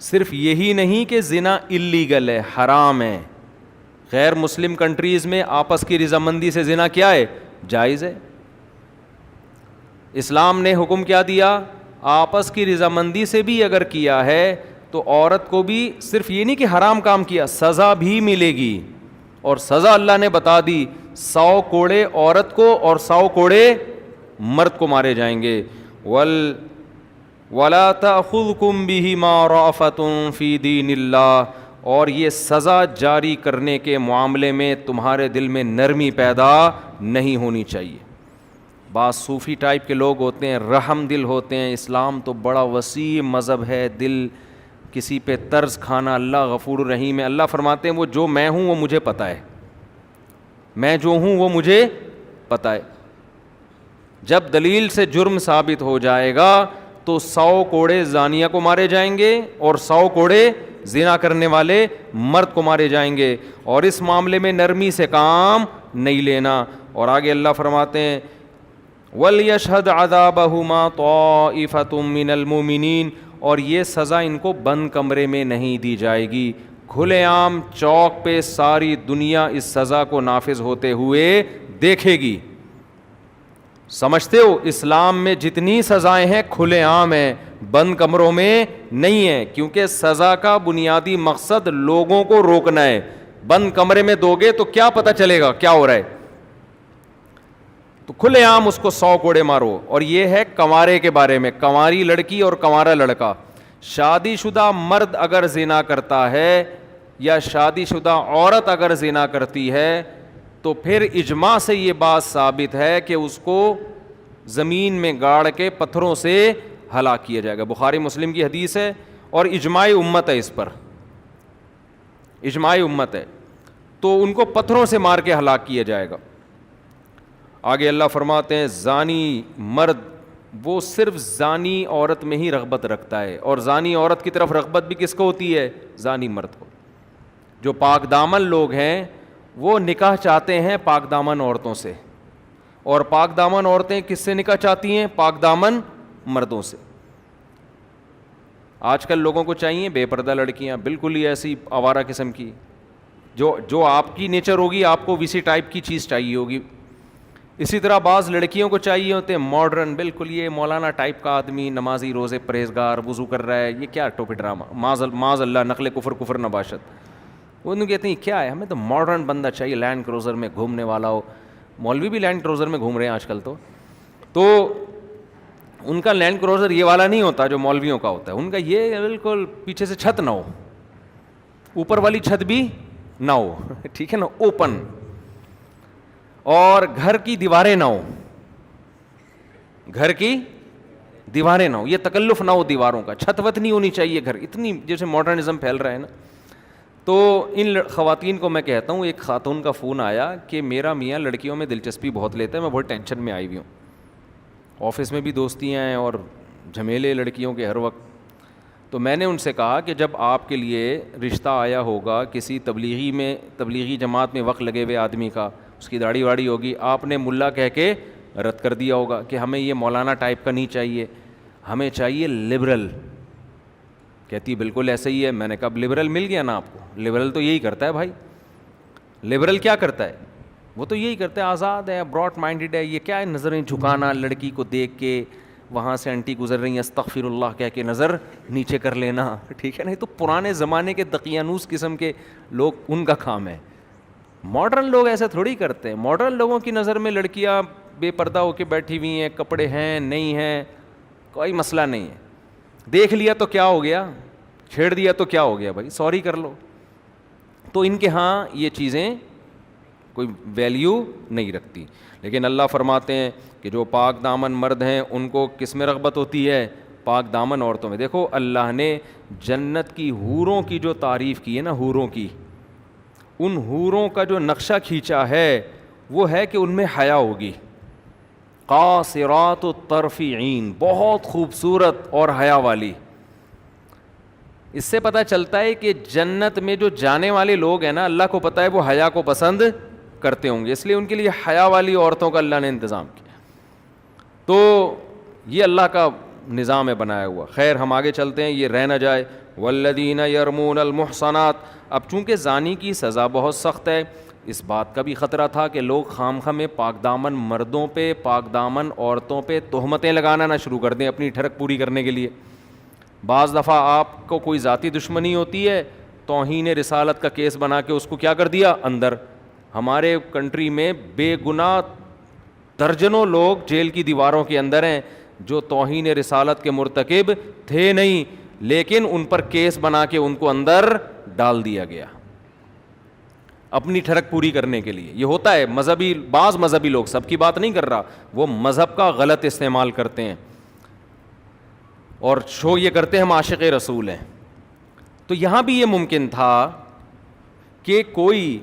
صرف یہی نہیں کہ زنا اللیگل ہے، حرام ہے. غیر مسلم کنٹریز میں آپس کی رضامندی سے زنا کیا ہے؟ جائز ہے. اسلام نے حکم کیا دیا؟ آپس کی رضامندی سے بھی اگر کیا ہے تو عورت کو بھی صرف یہ نہیں کہ حرام کام کیا، سزا بھی ملے گی. اور سزا اللہ نے بتا دی، 100 کوڑے عورت کو اور 100 کوڑے مرد کو مارے جائیں گے. وَلَا تَأْخُذْكُمْ بِهِمَا رَأْفَةٌ فِي دِينِ اللَّهِ، اور یہ سزا جاری کرنے کے معاملے میں تمہارے دل میں نرمی پیدا نہیں ہونی چاہیے. بعض صوفی ٹائپ کے لوگ ہوتے ہیں، رحم دل ہوتے ہیں. اسلام تو بڑا وسیع مذہب ہے، دل کسی پہ طرز کھانا. اللہ غفور الرحیم ہے. اللہ فرماتے ہیں وہ جو میں ہوں وہ مجھے پتہ ہے، میں جو ہوں وہ مجھے پتہ ہے. جب دلیل سے جرم ثابت ہو جائے گا تو 100 کوڑے زانیہ کو مارے جائیں گے اور 100 کوڑے زنا کرنے والے مرد کو مارے جائیں گے. اور اس معاملے میں نرمی سے کام نہیں لینا. اور آگے اللہ فرماتے ہیں وَلْيَشْهَدْ عَذَابَهُمَا طَائِفَةٌ مِّنَ الْمُؤْمِنِينَ، اور یہ سزا ان کو بند کمرے میں نہیں دی جائے گی، کھلے عام چوک پہ ساری دنیا اس سزا کو نافذ ہوتے ہوئے دیکھے گی. سمجھتے ہو اسلام میں جتنی سزائیں ہیں کھلے عام ہیں، بند کمروں میں نہیں ہیں، کیونکہ سزا کا بنیادی مقصد لوگوں کو روکنا ہے. بند کمرے میں دو گے تو کیا پتہ چلے گا کیا ہو رہا ہے؟ تو کھلے عام اس کو 100 کوڑے مارو. اور یہ ہے کنوارے کے بارے میں، کنواری لڑکی اور کنوارا لڑکا. شادی شدہ مرد اگر زنا کرتا ہے یا شادی شدہ عورت اگر زنا کرتی ہے تو پھر اجماع سے یہ بات ثابت ہے کہ اس کو زمین میں گاڑ کے پتھروں سے ہلاک کیا جائے گا. بخاری مسلم کی حدیث ہے اور اجماع امت ہے، اس پر اجماع امت ہے. تو ان کو پتھروں سے مار کے ہلاک کیا جائے گا. آگے اللہ فرماتے ہیں زانی مرد وہ صرف زانی عورت میں ہی رغبت رکھتا ہے، اور زانی عورت کی طرف رغبت بھی کس کو ہوتی ہے؟ زانی مرد کو. جو پاک دامن لوگ ہیں وہ نکاح چاہتے ہیں پاک دامن عورتوں سے، اور پاک دامن عورتیں کس سے نکاح چاہتی ہیں؟ پاک دامن مردوں سے. آج کل لوگوں کو چاہیے بے پردہ لڑکیاں، بالکل ہی ایسی آوارہ قسم کی، جو آپ کی نیچر ہوگی آپ کو ویسی ٹائپ کی چیز چاہیے ہوگی. اسی طرح بعض لڑکیوں کو چاہیے ہوتے ہیں ماڈرن، بالکل یہ مولانا ٹائپ کا آدمی، نمازی، روزے پرہیزگار، وضو کر رہا ہے. یہ کیا ٹوپی ڈرامہ، معاذ اللہ، نقل کفر نباشت. وہ انہوں کہتے ہیں کیا ہے، ہمیں تو ماڈرن بندہ چاہیے، لینڈ کروزر میں گھومنے والا ہو. مولوی بھی لینڈ کروزر میں گھوم رہے ہیں آج کل. تو ان کا لینڈ کروزر یہ والا نہیں ہوتا جو مولویوں کا ہوتا ہے. ان کا یہ بالکل پیچھے سے چھت نہ ہو، اوپر والی چھت بھی نہ ہو، ٹھیک ہے نا، اوپن. اور گھر کی دیواریں نہ ہو، گھر کی دیواریں نہ ہو، یہ تکلف نہ ہو دیواروں کا. چھت وت نہیں ہونی چاہیے گھر، اتنی جیسے ماڈرنزم پھیل رہا ہے نا. تو ان خواتین کو میں کہتا ہوں، ایک خاتون کا فون آیا کہ میرا میاں لڑکیوں میں دلچسپی بہت لیتا ہے، میں بہت ٹینشن میں آئی ہوئی ہوں، آفس میں بھی دوستیاں ہیں اور جھمیلے لڑکیوں کے ہر وقت. تو میں نے ان سے کہا کہ جب آپ کے لیے رشتہ آیا ہوگا کسی تبلیغی جماعت میں وقت لگے ہوئے آدمی کا، اس کی داڑھی واڑی ہوگی، آپ نے ملا کہہ کے رد کر دیا ہوگا کہ ہمیں یہ مولانا ٹائپ کا نہیں چاہیے، ہمیں چاہیے لبرل. کہتی بالکل ایسا ہی ہے. میں نے کہا لبرل مل گیا نا آپ کو. لبرل تو یہی کرتا ہے بھائی. لبرل کیا کرتا ہے؟ وہ تو یہی کرتا ہے، آزاد ہے، براڈ مائنڈڈ ہے. یہ کیا ہے نظریں جھکانا، لڑکی کو دیکھ کے وہاں سے انٹی گزر رہی ہیں استغفر اللہ کہہ کے نظر نیچے کر لینا، ٹھیک ہے نا. یہ تو پرانے زمانے کے دقیانوس قسم کے لوگ، ان کا کام ہے. ماڈرن لوگ ایسا تھوڑی کرتے ہیں. ماڈرن لوگوں کی نظر میں لڑکیاں بے پردہ ہو کے بیٹھی ہوئی ہیں، کپڑے ہیں نہیں ہیں، کوئی مسئلہ نہیں ہے. دیکھ لیا تو کیا ہو گیا، چھیڑ دیا تو کیا ہو گیا بھائی، سوری کر لو. تو ان کے ہاں یہ چیزیں کوئی ویلیو نہیں رکھتی. لیکن اللہ فرماتے ہیں کہ جو پاک دامن مرد ہیں ان کو کس میں رغبت ہوتی ہے؟ پاک دامن عورتوں میں. دیکھو اللہ نے جنت کی حوروں کی جو تعریف کی ہے نا، حوروں کی، ان حوروں کا جو نقشہ کھینچا ہے وہ ہے کہ ان میں حیا ہوگی. قاصرات الطرف عین، بہت خوبصورت اور حیا والی. اس سے پتہ چلتا ہے کہ جنت میں جو جانے والے لوگ ہیں نا، اللہ کو پتہ ہے وہ حیا کو پسند کرتے ہوں گے، اس لیے ان کے لیے حیا والی عورتوں کا اللہ نے انتظام کیا. تو یہ اللہ کا نظام ہے بنایا ہوا. خیر ہم آگے چلتے ہیں, یہ رہ نہ جائے. والذین یرمون المحصنات. اب چونکہ زانی کی سزا بہت سخت ہے, اس بات کا بھی خطرہ تھا کہ لوگ خامخواہ میں پاک دامن مردوں پہ, پاک دامن عورتوں پہ تہمتیں لگانا نہ شروع کر دیں اپنی ٹھڑک پوری کرنے کے لیے. بعض دفعہ آپ کو کوئی ذاتی دشمنی ہوتی ہے, توہین رسالت کا کیس بنا کے اس کو کیا کر دیا اندر. ہمارے کنٹری میں بے گناہ درجنوں لوگ جیل کی دیواروں کے اندر ہیں جو توہین رسالت کے مرتکب تھے نہیں, لیکن ان پر کیس بنا کے ان کو اندر ڈال دیا گیا اپنی ٹھڑک پوری کرنے کے لیے. یہ ہوتا ہے مذہبی, بعض مذہبی لوگ, سب کی بات نہیں کر رہا, وہ مذہب کا غلط استعمال کرتے ہیں اور شو یہ کرتے ہیں ہم عاشق رسول ہیں. تو یہاں بھی یہ ممکن تھا کہ کوئی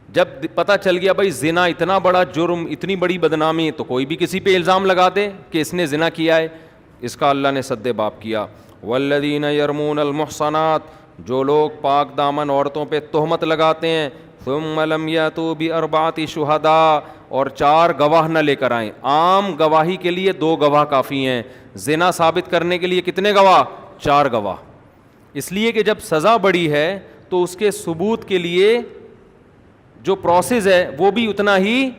جب پتہ چل گیا بھائی زنا اتنا بڑا جرم, اتنی بڑی بدنامی, تو کوئی بھی کسی پہ الزام لگا دے کہ اس نے زنا کیا ہے. اس کا اللہ نے سد باب کیا. والذین یرمون المحصنات, جو لوگ پاک دامن عورتوں پہ تہمت لگاتے ہیں, ثم لم یاتوا باربعۃ شہداء, اور 4 گواہ نہ لے کر آئیں. عام گواہی کے لیے 2 گواہ کافی ہیں, زنا ثابت کرنے کے لیے کتنے گواہ؟ 4 گواہ. اس لیے کہ جب سزا بڑی ہے تو اس کے ثبوت کے لیے جو پروسیس ہے وہ بھی اتنا ہی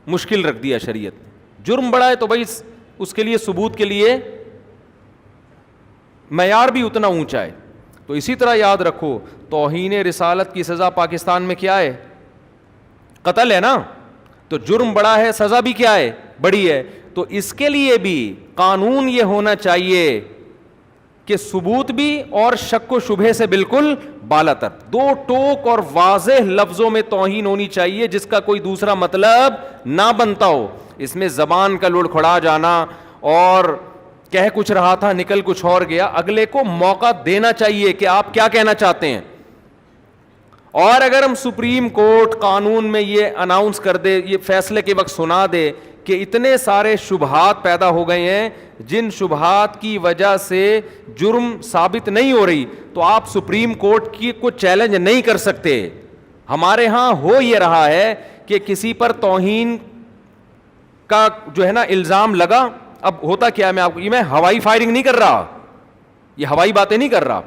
مشکل رکھ دیا شریعت. جرم بڑا ہے تو بھائی اس کے لیے ثبوت کے لیے معیار بھی اتنا اونچا ہے. تو اسی طرح یاد رکھو, توہین رسالت کی سزا پاکستان میں کیا ہے؟ قتل ہے نا. تو جرم بڑا ہے, سزا بھی کیا ہے؟ بڑی ہے. تو اس کے لیے بھی قانون یہ ہونا چاہیے کہ ثبوت بھی اور شک و شبہے سے بالکل بالا تر, 2 ٹوک اور واضح لفظوں میں توہین ہونی چاہیے جس کا کوئی دوسرا مطلب نہ بنتا ہو. اس میں زبان کا لڑکھڑا جانا اور کہہ کچھ رہا تھا نکل کچھ اور گیا, اگلے کو موقع دینا چاہیے کہ آپ کیا کہنا چاہتے ہیں. اور اگر ہم سپریم کورٹ قانون میں یہ اناؤنس کر دے, یہ فیصلے کے وقت سنا دے کہ اتنے سارے شبہات پیدا ہو گئے ہیں جن شبہات کی وجہ سے جرم ثابت نہیں ہو رہی, تو آپ سپریم کورٹ کی کو چیلنج نہیں کر سکتے. ہمارے ہاں ہو یہ رہا ہے کہ کسی پر توہین کا جو ہے نا الزام لگا. اب ہوتا کیا ہے, میں آپ کو, یہ میں ہوائی فائرنگ نہیں کر رہا, یہ ہوائی باتیں نہیں کر رہا.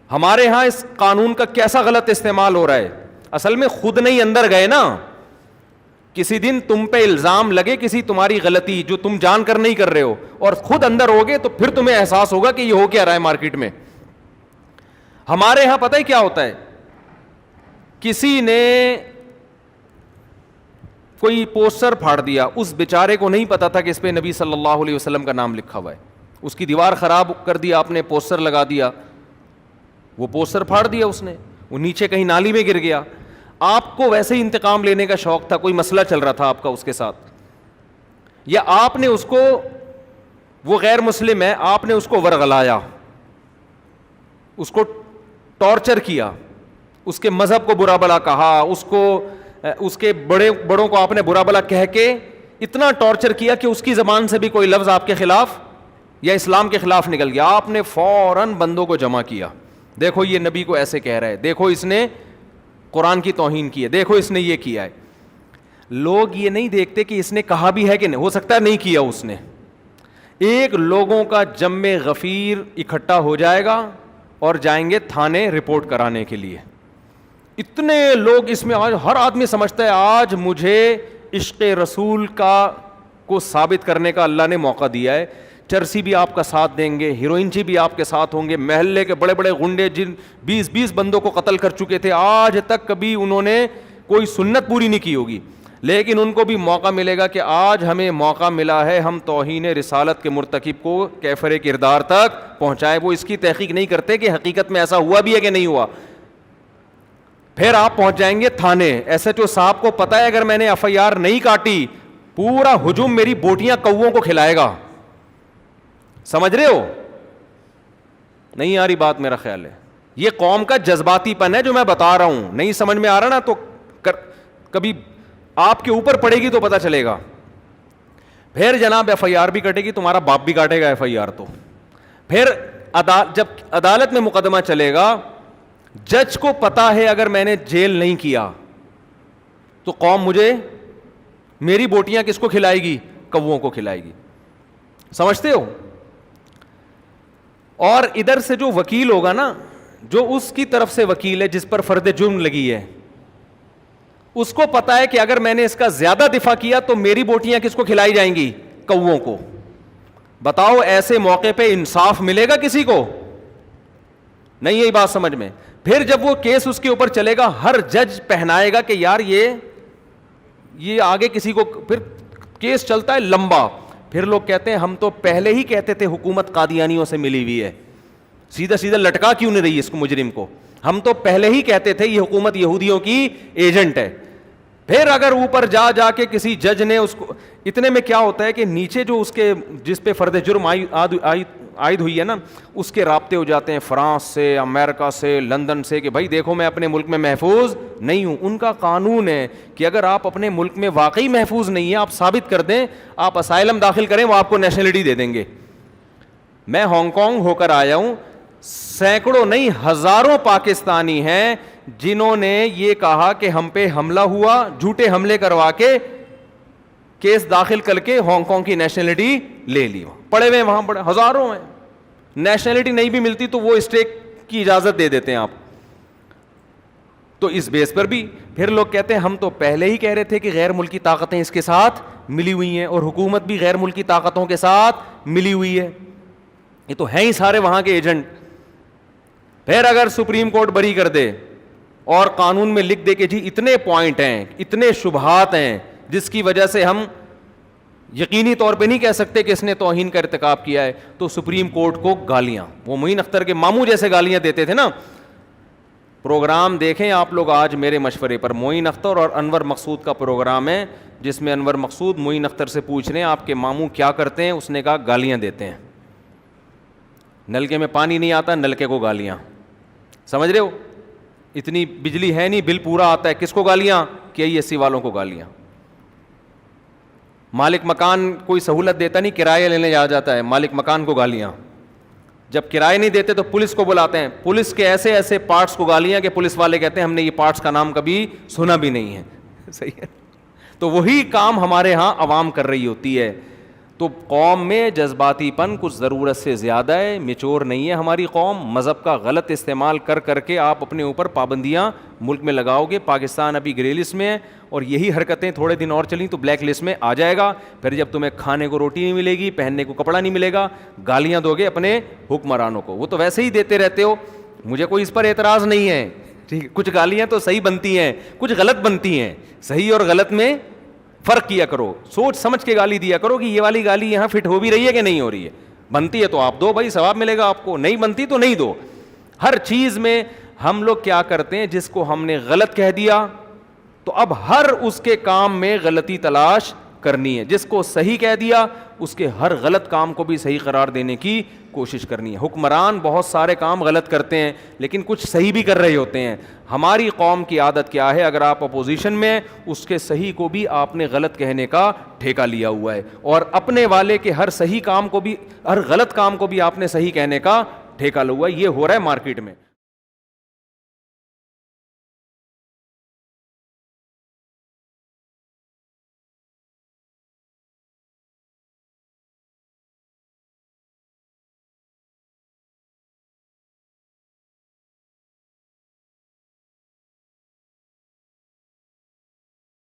ہمارے ہاں اس قانون کا کیسا غلط استعمال ہو رہا ہے. اصل میں خود نہیں اندر گئے نا, کسی دن تم پہ الزام لگے کسی تمہاری غلطی جو تم جان کر نہیں کر رہے ہو, اور خود اندر ہوگے تو پھر تمہیں احساس ہوگا کہ یہ ہو کیا رہا ہے مارکیٹ میں. ہمارے ہاں پتہ ہے کیا ہوتا ہے, کسی نے کوئی پوسٹر پھاڑ دیا, اس بیچارے کو نہیں پتا تھا کہ اس پہ نبی صلی اللہ علیہ وسلم کا نام لکھا ہوا ہے, اس کی دیوار خراب کر دیا, آپ نے پوسٹر لگا دیا, وہ پوسٹر پھاڑ دیا اس نے, وہ نیچے کہیں نالی میں گر گیا. آپ کو ویسے ہی انتقام لینے کا شوق تھا, کوئی مسئلہ چل رہا تھا آپ کا اس کے ساتھ, یا آپ نے اس کو, وہ غیر مسلم ہے, آپ نے اس کو ورغلایا, اس کو ٹارچر کیا, اس کے مذہب کو برا بلا کہا, اس کے بڑوں کو آپ نے برا بلا کہہ کے اتنا ٹارچر کیا کہ اس کی زبان سے بھی کوئی لفظ آپ کے خلاف یا اسلام کے خلاف نکل گیا. آپ نے فوراً بندوں کو جمع کیا, دیکھو یہ نبی کو ایسے کہہ رہا ہے, دیکھو اس نے قرآن کی توہین کی ہے, دیکھو اس نے یہ کیا ہے. لوگ یہ نہیں دیکھتے کہ اس نے کہا بھی ہے کہ نہیں, ہو سکتا ہے نہیں کیا اس نے. ایک لوگوں کا جم غفیر اکٹھا ہو جائے گا اور جائیں گے تھانے رپورٹ کرانے کے لیے. اتنے لوگ اس میں, آج ہر آدمی سمجھتا ہے آج مجھے عشق رسول کو ثابت کرنے کا اللہ نے موقع دیا ہے. چرسی بھی آپ کا ساتھ دیں گے, ہیروئنچی بھی آپ کے ساتھ ہوں گے, محلے کے بڑے بڑے غنڈے جن 20 بندوں کو قتل کر چکے تھے, آج تک کبھی انہوں نے کوئی سنت پوری نہیں کی ہوگی, لیکن ان کو بھی موقع ملے گا کہ آج ہمیں موقع ملا ہے ہم توہین رسالت کے مرتکب کو کیفر کردار تک پہنچائے. وہ اس کی تحقیق نہیں کرتے کہ حقیقت میں ایسا ہوا بھی ہے کہ نہیں ہوا. پھر آپ پہنچ جائیں گے تھانے, ایس ایچ او صاحب کو پتا ہے اگر میں نے ایف آئی آر نہیں کاٹی پورا ہجوم میری بوٹیاں کووں کو کھلائے گا. سمجھ رہے ہو؟ نہیں آ رہی بات میرا خیال ہے. یہ قوم کا جذباتی پن ہے جو میں بتا رہا ہوں, نہیں سمجھ میں آ رہا نا تو کبھی آپ کے اوپر پڑے گی تو پتا چلے گا. پھر جناب ایف آئی آر بھی کٹے گی, تمہارا باپ بھی کاٹے گا ایف آئی آر. تو پھر جب عدالت میں مقدمہ چلے گا, جج کو پتا ہے اگر میں نے جیل نہیں کیا تو قوم مجھے, میری بوٹیاں کس کو کھلائے گی؟ کووں کو کھلائے گی. سمجھتے ہو؟ اور ادھر سے جو وکیل ہوگا نا, جو اس کی طرف سے وکیل ہے جس پر فرد جرم لگی ہے, اس کو پتا ہے کہ اگر میں نے اس کا زیادہ دفاع کیا تو میری بوٹیاں کس کو کھلائی جائیں گی؟ کووں کو. بتاؤ ایسے موقع پہ انصاف ملے گا کسی کو؟ نہیں. یہی بات سمجھ میں. پھر جب وہ کیس اس کے اوپر چلے گا, ہر جج پہنائے گا کہ یار یہ آگے کسی کو, پھر کیس چلتا ہے لمبا. پھر لوگ کہتے ہیں ہم تو پہلے ہی کہتے تھے حکومت قادیانیوں سے ملی ہوئی ہے, سیدھا سیدھا لٹکا کیوں نہیں رہی اس کو مجرم کو؟ ہم تو پہلے ہی کہتے تھے یہ حکومت یہودیوں کی ایجنٹ ہے. پھر اگر اوپر جا کے کسی جج نے اس کو, اتنے میں کیا ہوتا ہے کہ نیچے جو اس کے جس پہ فرد جرم عائد ہوئی ہے نا, اس کے رابطے ہو جاتے ہیں فرانس سے, امریکہ سے, لندن سے, کہ بھائی دیکھو میں اپنے ملک میں محفوظ نہیں ہوں. ان کا قانون ہے کہ اگر آپ اپنے ملک میں واقعی محفوظ نہیں ہیں, آپ ثابت کر دیں, آپ اسائلم داخل کریں, وہ آپ کو نیشنلٹی دے دیں گے. میں ہانگ کانگ ہو کر آیا ہوں, سینکڑوں نہیں ہزاروں پاکستانی ہیں جنہوں نے یہ کہا کہ ہم پہ حملہ ہوا, جھوٹے حملے کروا کے کیس داخل کر کے ہانگ کانگ کی نیشنلٹی لے لی. پڑے ہوئے وہاں پڑے ہزاروں ہیں, نیشنلٹی نہیں بھی ملتی تو وہ اسٹے کی اجازت دے دیتے ہیں آپ. تو اس بیس پر بھی پھر لوگ کہتے ہیں ہم تو پہلے ہی کہہ رہے تھے کہ غیر ملکی طاقتیں اس کے ساتھ ملی ہوئی ہیں, اور حکومت بھی غیر ملکی طاقتوں کے ساتھ ملی ہوئی ہے, یہ تو ہیں ہی سارے وہاں کے ایجنٹ. پھر اگر سپریم کورٹ بری کر دے اور قانون میں لکھ دے کہ جی اتنے پوائنٹ ہیں, اتنے شبہات ہیں جس کی وجہ سے ہم یقینی طور پہ نہیں کہہ سکتے کہ اس نے توہین کا ارتکاب کیا ہے, تو سپریم کورٹ کو گالیاں, وہ معین اختر کے ماموں جیسے گالیاں دیتے تھے نا. پروگرام دیکھیں آپ لوگ آج میرے مشورے پر, معین اختر اور انور مقصود کا پروگرام ہے, جس میں انور مقصود معین اختر سے پوچھ رہے ہیں آپ کے ماموں کیا کرتے ہیں. اس نے کہا گالیاں دیتے ہیں, نلکے میں پانی نہیں آتا, نلکے کو گالیاں. سمجھ رہے ہو؟ اتنی بجلی ہے نہیں, بل پورا آتا ہے, کس کو گالیاں؟ KESC والوں کو گالیاں. مالک مکان کوئی سہولت دیتا نہیں, کرایہ لینے جاتا ہے, مالک مکان کو گالیاں. جب کرایہ نہیں دیتے تو پولیس کو بلاتے ہیں, پولیس کے ایسے ایسے پارٹس کو گالیاں کہ پولیس والے کہتے ہیں ہم نے یہ پارٹس کا نام کبھی سنا بھی نہیں ہے. صحیح ہے. تو وہی کام ہمارے ہاں عوام کر رہی ہوتی ہے. تو قوم میں جذباتی پن کچھ ضرورت سے زیادہ ہے, میچور نہیں ہے ہماری قوم. مذہب کا غلط استعمال کر کے آپ اپنے اوپر پابندیاں ملک میں لگاؤ گے. پاکستان ابھی گرے لسٹ میں ہے, اور یہی حرکتیں تھوڑے دن اور چلیں تو بلیک لسٹ میں آ جائے گا. پھر جب تمہیں کھانے کو روٹی نہیں ملے گی, پہننے کو کپڑا نہیں ملے گا, گالیاں دو گے اپنے حکمرانوں کو. وہ تو ویسے ہی دیتے رہتے ہو, مجھے کوئی اس پر اعتراض نہیں ہے. ٹھیک, کچھ گالیاں تو صحیح بنتی ہیں, کچھ غلط بنتی ہیں. صحیح اور غلط میں فرق کیا کرو, سوچ سمجھ کے گالی دیا کرو کہ یہ والی گالی یہاں فٹ ہو بھی رہی ہے کہ نہیں ہو رہی ہے. بنتی ہے تو آپ دو بھائی, ثواب ملے گا آپ کو, نہیں بنتی تو نہیں دو. ہر چیز میں ہم لوگ کیا کرتے ہیں, جس کو ہم نے غلط کہہ دیا تو اب ہر اس کے کام میں غلطی تلاش کرنی ہے, جس کو صحیح کہہ دیا اس کے ہر غلط کام کو بھی صحیح قرار دینے کی کوشش کرنی ہے. حکمران بہت سارے کام غلط کرتے ہیں لیکن کچھ صحیح بھی کر رہے ہوتے ہیں. ہماری قوم کی عادت کیا ہے, اگر آپ اپوزیشن میں, اس کے صحیح کو بھی آپ نے غلط کہنے کا ٹھیکہ لیا ہوا ہے, اور اپنے والے کے ہر صحیح کام کو بھی, ہر غلط کام کو بھی آپ نے صحیح کہنے کا ٹھیکہ لیا ہوا ہے. یہ ہو رہا ہے مارکیٹ میں.